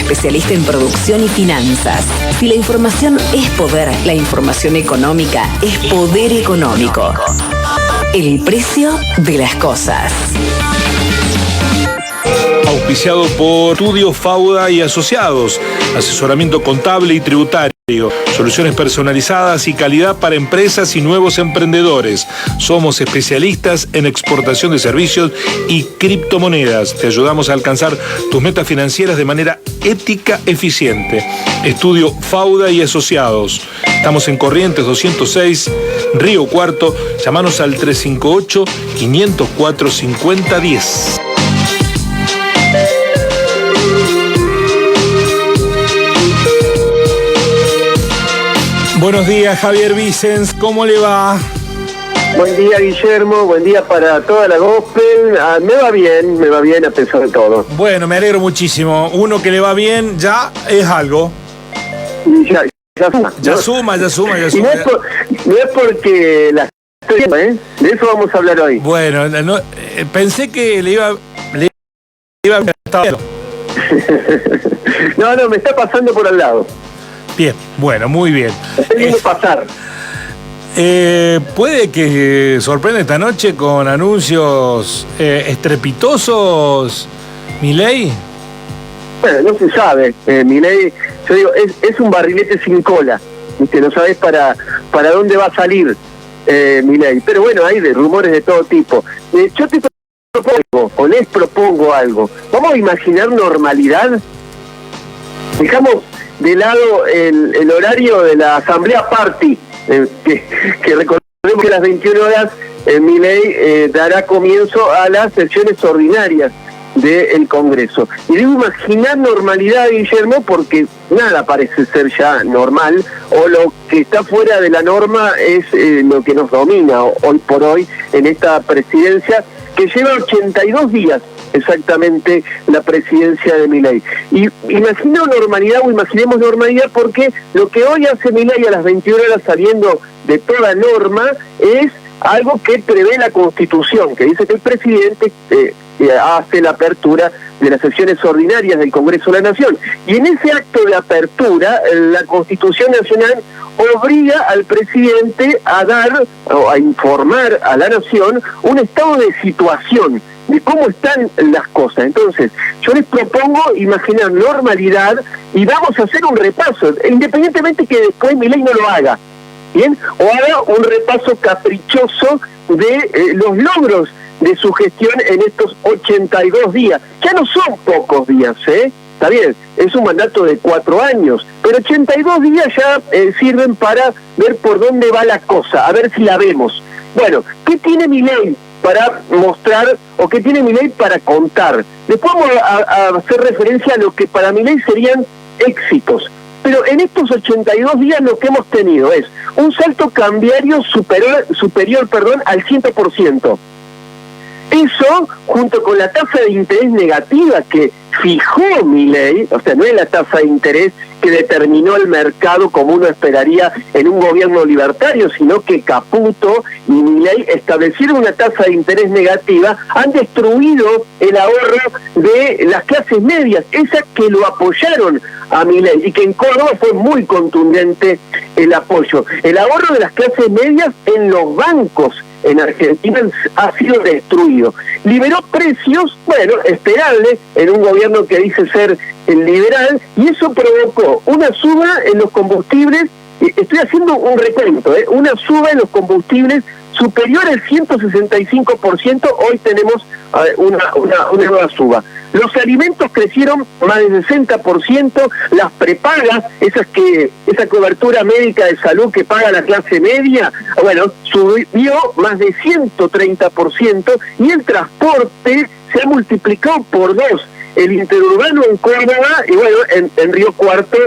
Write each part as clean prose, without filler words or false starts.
especialista en producción y finanzas. Si la información es poder, la información económica es poder económico. El precio de las cosas. Auspiciado por Estudio Fauda y Asociados, asesoramiento contable y tributario, soluciones personalizadas y calidad para empresas y nuevos emprendedores. Somos especialistas en exportación de servicios y criptomonedas. Te ayudamos a alcanzar tus metas financieras de manera ética, eficiente. Estudio Fauda y Asociados. Estamos en Corrientes 206, Río Cuarto. Llámanos al 358-504-5010. Buenos días, Javier Vicens, ¿cómo le va? Buen día, Guillermo, buen día para toda la gospel. Me va bien a pesar de todo. Bueno, me alegro muchísimo. Uno que le va bien ya es algo. Ya suma. Y no es porque la de eso vamos a hablar hoy. Bueno, pensé que le iba a estar. No, me está pasando por al lado. Bien, bueno, muy bien. Está viendo pasar. ¿Puede que sorprenda esta noche con anuncios estrepitosos, Milei? Bueno, no se sabe. Milei, yo digo, es un barrilete sin cola. ¿Viste? No sabes para dónde va a salir Milei. Pero bueno, hay rumores de todo tipo. Yo te propongo, o les propongo algo. Vamos a imaginar normalidad. Dejamos de lado el horario de la Asamblea Party, que recordemos que a las 21 horas Milei dará comienzo a las sesiones ordinarias del Congreso. Y digo imaginar normalidad, Guillermo, porque nada parece ser ya normal, o lo que está fuera de la norma es lo que nos domina hoy por hoy en esta presidencia, que lleva 82 días exactamente la presidencia de Milei. Y imaginemos normalidad porque lo que hoy hace Milei a las 21 horas sabiendo de toda norma es algo que prevé la Constitución, que dice que el presidente hace la apertura de las sesiones ordinarias del Congreso de la Nación. Y en ese acto de apertura, la Constitución Nacional obliga al presidente a dar o a informar a la Nación un estado de situación de cómo están las cosas. Entonces, yo les propongo imaginar normalidad y vamos a hacer un repaso, independientemente que después Milei no lo haga, ¿bien? O haga un repaso caprichoso de los logros de su gestión en estos 82 días. Ya no son pocos días, Está bien, es un mandato de 4 años, pero 82 días ya sirven para ver por dónde va la cosa, a ver si la vemos. Bueno, ¿qué tiene Milei para mostrar, o qué tiene Milei para contar? Después vamos a hacer referencia a lo que para Milei serían éxitos. Pero en estos 82 días lo que hemos tenido es un salto cambiario superior al 100%. Eso, junto con la tasa de interés negativa que fijó Milei, o sea, no es la tasa de interés que determinó el mercado como uno esperaría en un gobierno libertario, sino que Caputo y Milei establecieron una tasa de interés negativa, han destruido el ahorro de las clases medias, esas que lo apoyaron a Milei, y que en Córdoba fue muy contundente el apoyo. El ahorro de las clases medias en los bancos en Argentina ha sido destruido. Liberó precios, bueno, esperable en un gobierno que dice ser liberal, y eso provocó una suba en los combustibles. Estoy haciendo un recuento, una suba en los combustibles superior al 165%, hoy tenemos una nueva suba. Los alimentos crecieron más del 60%, las prepagas, esa cobertura médica de salud que paga la clase media, bueno, subió más de 130%, y el transporte se ha multiplicado por 2. El interurbano en Córdoba, y bueno, en Río Cuarto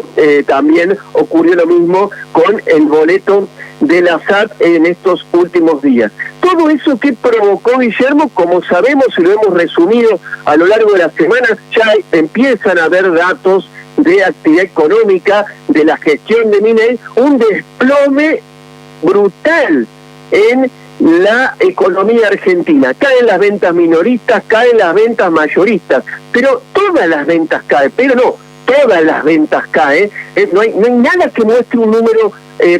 también ocurrió lo mismo con el boleto de la SAT en estos últimos días. Todo eso que provocó, Guillermo, como sabemos y lo hemos resumido a lo largo de la semana, ya empiezan a haber datos de actividad económica, de la gestión de Milei, un desplome brutal en la economía argentina. Caen las ventas minoristas, caen las ventas mayoristas, pero todas las ventas caen, pero no todas las ventas caen, no hay nada que muestre un número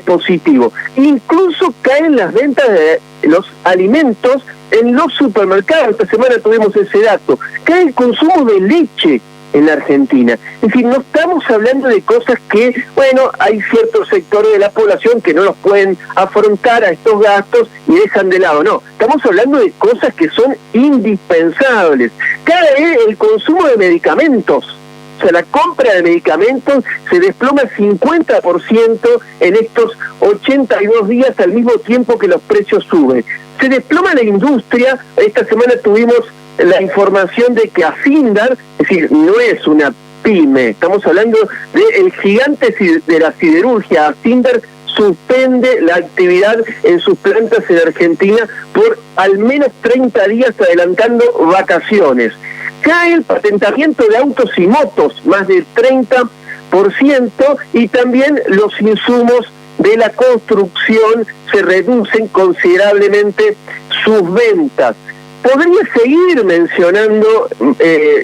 positivo. Incluso caen las ventas de los alimentos en los supermercados. Esta semana tuvimos ese dato. Cae el consumo de leche en la Argentina. Es decir, no estamos hablando de cosas que, bueno, hay ciertos sectores de la población que no los pueden afrontar a estos gastos y dejan de lado. No, estamos hablando de cosas que son indispensables. Cae el consumo de medicamentos. O sea, la compra de medicamentos se desploma 50% en estos 82 días, al mismo tiempo que los precios suben. Se desploma la industria. Esta semana tuvimos la información de que Asindar, es decir, no es una pyme, estamos hablando del gigante de la siderurgia, Asindar suspende la actividad en sus plantas en Argentina por al menos 30 días, adelantando vacaciones. Cae el patentamiento de autos y motos, más del 30%, y también los insumos de la construcción se reducen considerablemente sus ventas. Podría seguir mencionando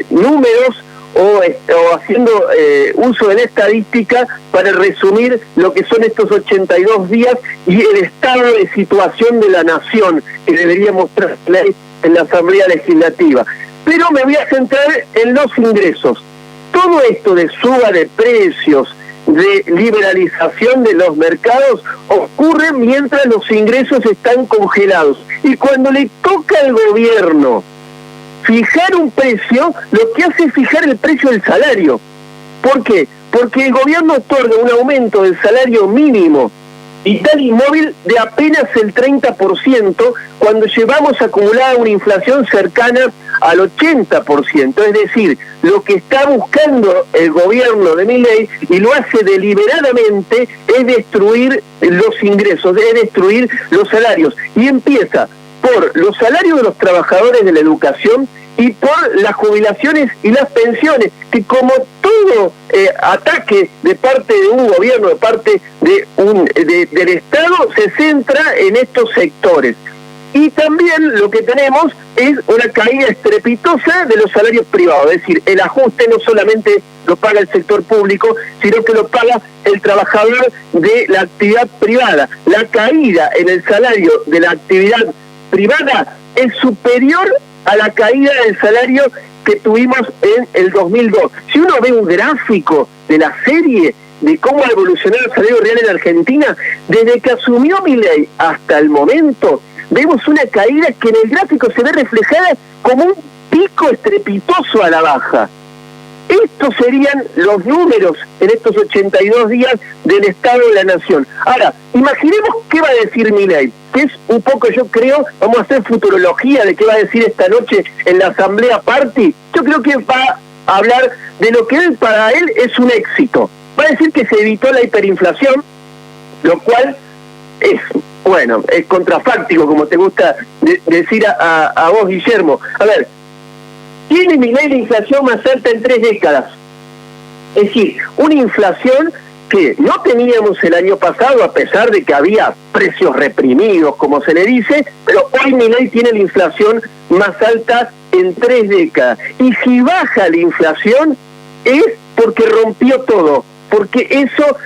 números o haciendo uso de la estadística para resumir lo que son estos 82 días y el estado de situación de la nación que debería mostrar en la Asamblea Legislativa. Pero me voy a centrar en los ingresos. Todo esto de suba de precios, de liberalización de los mercados, ocurre mientras los ingresos están congelados. Y cuando le toca al gobierno fijar un precio, lo que hace es fijar el precio del salario. ¿Por qué? Porque el gobierno otorga un aumento del salario mínimo vital y móvil de apenas el 30%, cuando llevamos acumulada una inflación cercana al 80%. Es decir, lo que está buscando el gobierno de Milei, y lo hace deliberadamente, es destruir los ingresos, es destruir los salarios. Y empieza por los salarios de los trabajadores de la educación y por las jubilaciones y las pensiones, que como todo ataque de parte de un gobierno, de parte del Estado, se centra en estos sectores. Y también lo que tenemos es una caída estrepitosa de los salarios privados, es decir, el ajuste no solamente lo paga el sector público, sino que lo paga el trabajador de la actividad privada. La caída en el salario de la actividad privada es superior a la caída del salario que tuvimos en el 2002. Si uno ve un gráfico de la serie de cómo ha evolucionado el salario real en Argentina, desde que asumió Milei hasta el momento, vemos una caída que en el gráfico se ve reflejada como un pico estrepitoso a la baja. Estos serían los números en estos 82 días del Estado de la Nación. Ahora, imaginemos qué va a decir Milei, que es un poco, yo creo, vamos a hacer futurología de qué va a decir esta noche en la Asamblea Party. Yo creo que va a hablar de lo que para él es un éxito. Va a decir que se evitó la hiperinflación, lo cual es, bueno, es contrafáctico, como te gusta decir a vos, Guillermo. A ver, tiene Milei la inflación más alta en 3 décadas. Es decir, una inflación que no teníamos el año pasado, a pesar de que había precios reprimidos, como se le dice, pero hoy Milei tiene la inflación más alta en 3 décadas. Y si baja la inflación es porque rompió todo, porque eso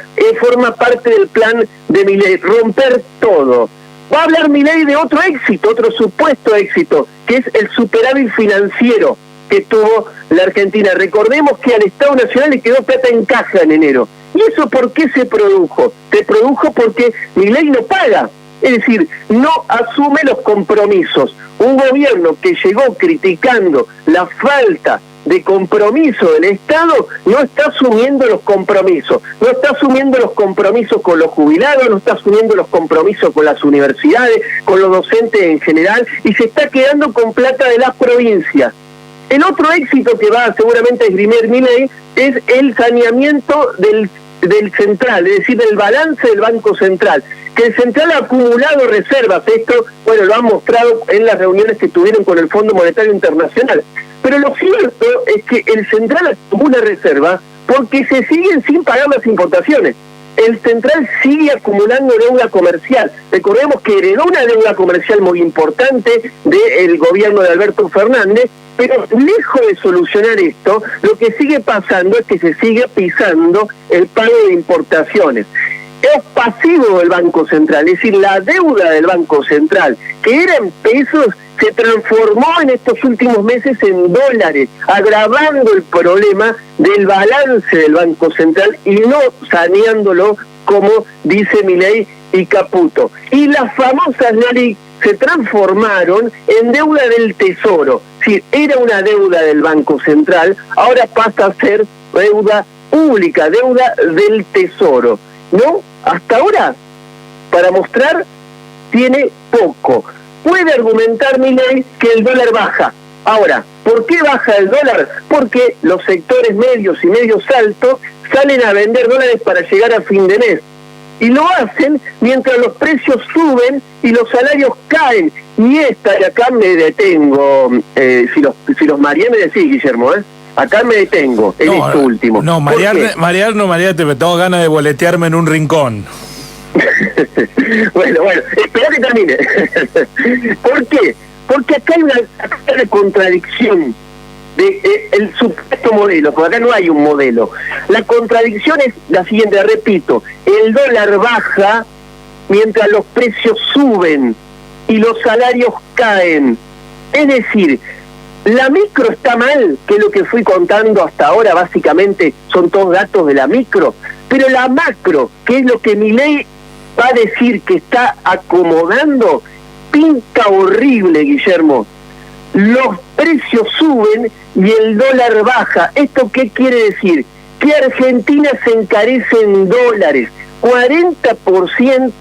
forma parte del plan de Milei, romper todo. Va a hablar Milei de otro éxito, otro supuesto éxito, que es el superávit financiero que tuvo la Argentina. Recordemos que al Estado Nacional le quedó plata en caja en enero. ¿Y eso por qué se produjo? Se produjo porque Milei no paga, es decir, no asume los compromisos. Un gobierno que llegó criticando la falta de compromiso del Estado no está asumiendo los compromisos, no está asumiendo los compromisos con los jubilados, no está asumiendo los compromisos con las universidades, con los docentes en general, y se está quedando con plata de las provincias. El otro éxito que va seguramente a esgrimir Milei es el saneamiento del central, es decir, del balance del Banco Central, que el central ha acumulado reservas. Esto, bueno, lo han mostrado en las reuniones que tuvieron con el Fondo Monetario Internacional. Pero lo cierto es que el central acumula reservas porque se siguen sin pagar las importaciones. El central sigue acumulando deuda comercial. Recordemos que heredó una deuda comercial muy importante del gobierno de Alberto Fernández Pero lejos de solucionar esto, lo que sigue pasando es que se sigue pisando el pago de importaciones. Es pasivo del Banco Central, es decir, la deuda del Banco Central, que era en pesos, se transformó en estos últimos meses en dólares, agravando el problema del balance del Banco Central y no saneándolo, como dice Milei y Caputo. Y las famosas LELIQ se transformaron en deuda del Tesoro. Si era una deuda del Banco Central, ahora pasa a ser deuda pública, deuda del Tesoro. ¿No? Hasta ahora, para mostrar, tiene poco. Puede argumentar Milei que el dólar baja. Ahora, ¿por qué baja el dólar? Porque los sectores medios y medios altos salen a vender dólares para llegar a fin de mes. Y lo hacen mientras los precios suben y los salarios caen. Y acá me detengo, si los mareé me decís, Guillermo, acá me detengo, en esto último. No, marearte, me tengo ganas de boletearme en un rincón. Bueno, espera que termine. ¿Por qué? Porque acá hay una contradicción de el supuesto modelo, porque acá no hay un modelo. La contradicción es la siguiente, repito, el dólar baja mientras los precios suben y los salarios caen. Es decir, la micro está mal, que es lo que fui contando hasta ahora, básicamente son todos datos de la micro, pero la macro, que es lo que Milei va a decir que está acomodando, pinta horrible, Guillermo. Los precios suben y el dólar baja. ¿Esto qué quiere decir? Que Argentina se encarece en dólares. 40%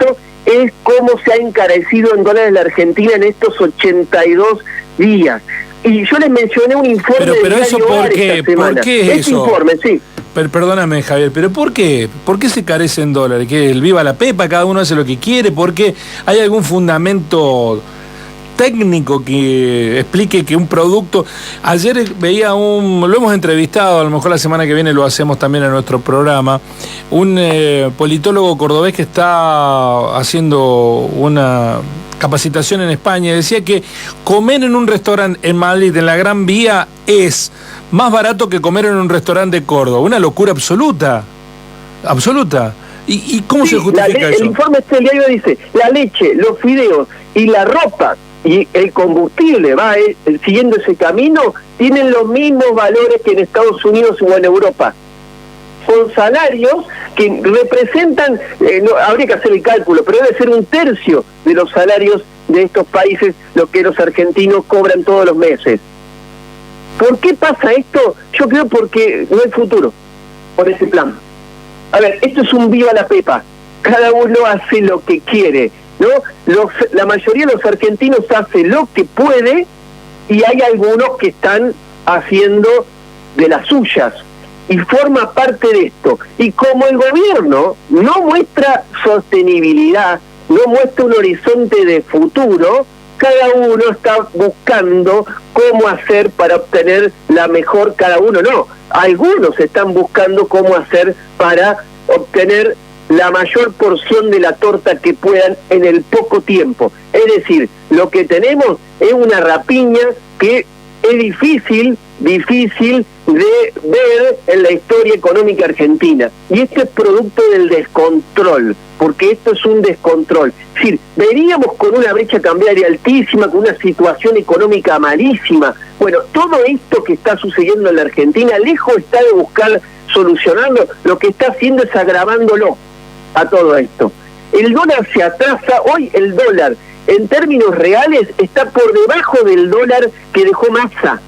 es como se ha encarecido en dólares la Argentina en estos 82 días. Y yo les mencioné un informe pero eso ¿por qué? ¿Por qué es eso? Informe, sí. Perdóname, Javier, pero ¿por qué? ¿Por qué se carece en dólares? ¿Que el viva la pepa, cada uno hace lo que quiere? ¿Por qué hay algún fundamento técnico que explique que un producto... Ayer veía lo hemos entrevistado, a lo mejor la semana que viene lo hacemos también en nuestro programa, un politólogo cordobés que está haciendo una capacitación en España, decía que comer en un restaurante en Madrid, en la Gran Vía, es más barato que comer en un restaurante de Córdoba. Una locura absoluta. ¿Y cómo se justifica eso? El informe del diario dice, la leche, los fideos y la ropa y el combustible, siguiendo ese camino, tienen los mismos valores que en Estados Unidos o en Europa. Con salarios que representan, habría que hacer el cálculo, pero debe ser 1/3 de los salarios de estos países, lo que los argentinos cobran todos los meses. ¿Por qué pasa esto? Yo creo porque no hay futuro por ese plan. A ver, esto es un viva la pepa. Cada uno hace lo que quiere, ¿no? La mayoría de los argentinos hace lo que puede y hay algunos que están haciendo de las suyas y forma parte de esto. Y como el gobierno no muestra sostenibilidad, no muestra un horizonte de futuro, cada uno está buscando cómo hacer para obtener la mejor, cada uno no, algunos están buscando cómo hacer para obtener la mayor porción de la torta que puedan en el poco tiempo. Es decir, lo que tenemos es una rapiña que es difícil de ver en la historia económica argentina. Y esto es producto del descontrol, porque esto es un descontrol. Es decir, veníamos con una brecha cambiaria altísima, con una situación económica malísima. Bueno, todo esto que está sucediendo en la Argentina, lejos está de buscar solucionarlo, lo que está haciendo es agravándolo a todo esto. El dólar se atrasa, hoy el dólar en términos reales está por debajo del dólar que dejó Massa.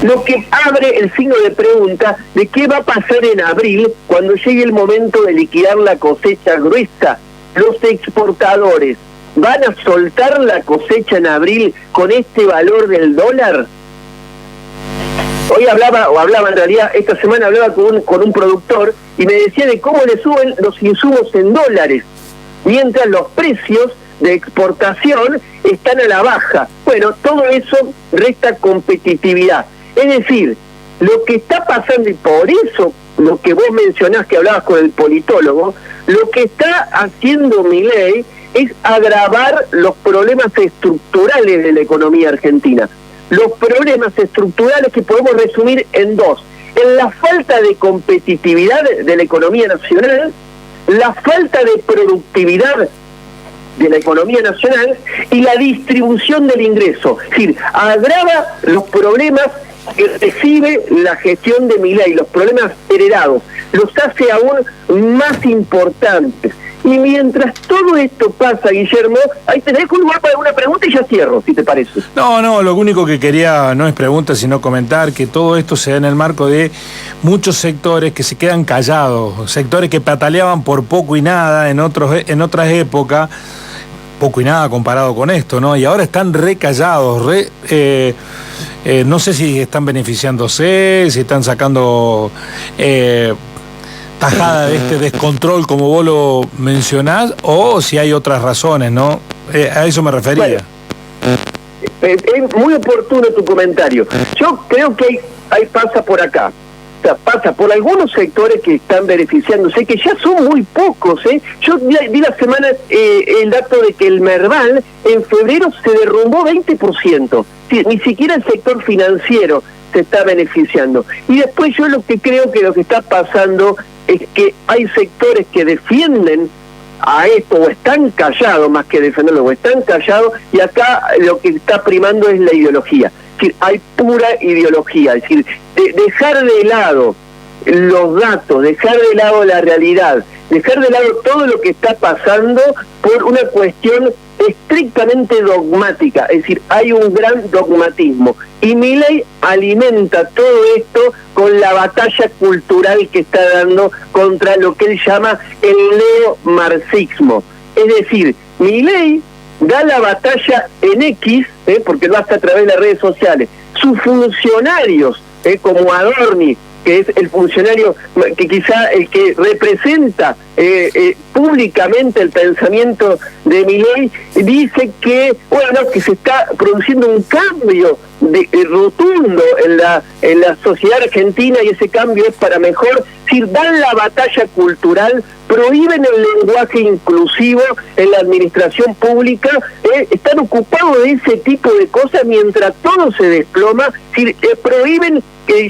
Lo que abre el signo de pregunta de qué va a pasar en abril cuando llegue el momento de liquidar la cosecha gruesa. Los exportadores van a soltar la cosecha en abril con este valor del dólar. Hoy hablaba en realidad, esta semana hablaba con un productor y me decía de cómo le suben los insumos en dólares, mientras los precios de exportación están a la baja. Bueno, todo eso resta competitividad. Es decir, lo que está pasando, y por eso lo que vos mencionás que hablabas con el politólogo, lo que está haciendo Milei es agravar los problemas estructurales de la economía argentina. los problemas estructurales que podemos resumir en dos: en la falta de competitividad de la economía nacional, la falta de productividad de la economía nacional y la distribución del ingreso. Es decir, agrava los problemas que recibe la gestión de Milei, los problemas heredados, los hace aún más importantes. Y mientras todo esto pasa, Guillermo, ahí tenés un lugar para una pregunta y ya cierro, si te parece. No, lo único que quería no es pregunta, sino comentar que todo esto se da en el marco de muchos sectores que se quedan callados, sectores que pataleaban por poco y nada en otras épocas, poco y nada comparado con esto, ¿no? Y ahora están recallados, no sé si están beneficiándose, si están sacando tajada de este descontrol como vos lo mencionás, o si hay otras razones, ¿no? A eso me refería. Bueno, es muy oportuno tu comentario. Yo creo que hay pasa por acá. O sea, pasa por algunos sectores que están beneficiándose, que ya son muy pocos, ¿eh? Yo vi la semana el dato de que el Merval en febrero se derrumbó 20%. Sí, ni siquiera el sector financiero se está beneficiando. Y después yo lo que creo que lo que está pasando es que hay sectores que defienden a esto, o están callados más que defenderlo, o están callados, y acá lo que está primando es la ideología. Es decir, hay pura ideología, es decir, dejar de lado los datos, dejar de lado la realidad, dejar de lado todo lo que está pasando por una cuestión estrictamente dogmática. Es decir, hay un gran dogmatismo, y Milei alimenta todo esto con la batalla cultural que está dando contra lo que él llama el neomarxismo. Es decir, Milei da la batalla en X, porque lo hace a través de las redes sociales. Sus funcionarios, como Adorni, que es el funcionario que quizá el que representa públicamente el pensamiento de Milei, dice que, bueno, que se está produciendo un cambio rotundo en la sociedad argentina, y ese cambio es para mejor. Si dan la batalla cultural, prohíben el lenguaje inclusivo en la administración pública, están ocupados de ese tipo de cosas mientras todo se desploma. Si prohíben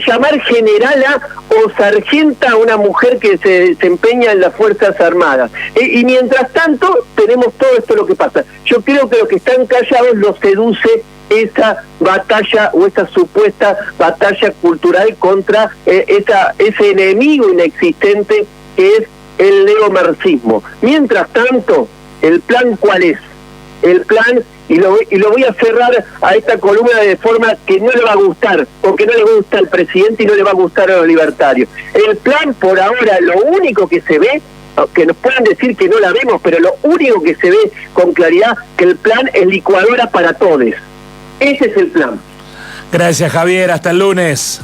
llamar generala o sargenta a una mujer que se desempeña en las Fuerzas Armadas. Y mientras tanto tenemos todo esto lo que pasa. Yo creo que los que están callados los seduce esa batalla o esa supuesta batalla cultural contra ese enemigo inexistente que es el neomarxismo. Mientras tanto, ¿el plan cuál es? El plan, y lo voy a cerrar a esta columna de forma que no le va a gustar, porque no le gusta al presidente y no le va a gustar a los libertarios. El plan, por ahora, lo único que se ve, que nos puedan decir que no la vemos, pero lo único que se ve con claridad, que el plan es licuadora para todos. Ese es el plan. Gracias, Javier, hasta el lunes.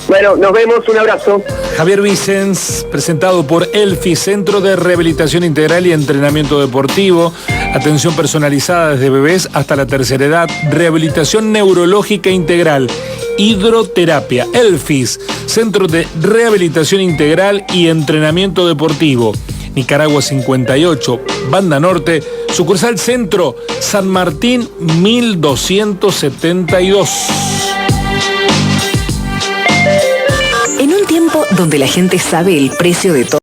Bueno, nos vemos, un abrazo. Javier Vicens, presentado por ELFI, Centro de Rehabilitación Integral y Entrenamiento Deportivo, atención personalizada desde bebés hasta la tercera edad, rehabilitación neurológica integral, hidroterapia. ELFIS, Centro de Rehabilitación Integral y Entrenamiento Deportivo. Nicaragua 58, Banda Norte, sucursal Centro, San Martín 1272. En un tiempo donde la gente sabe el precio de todo.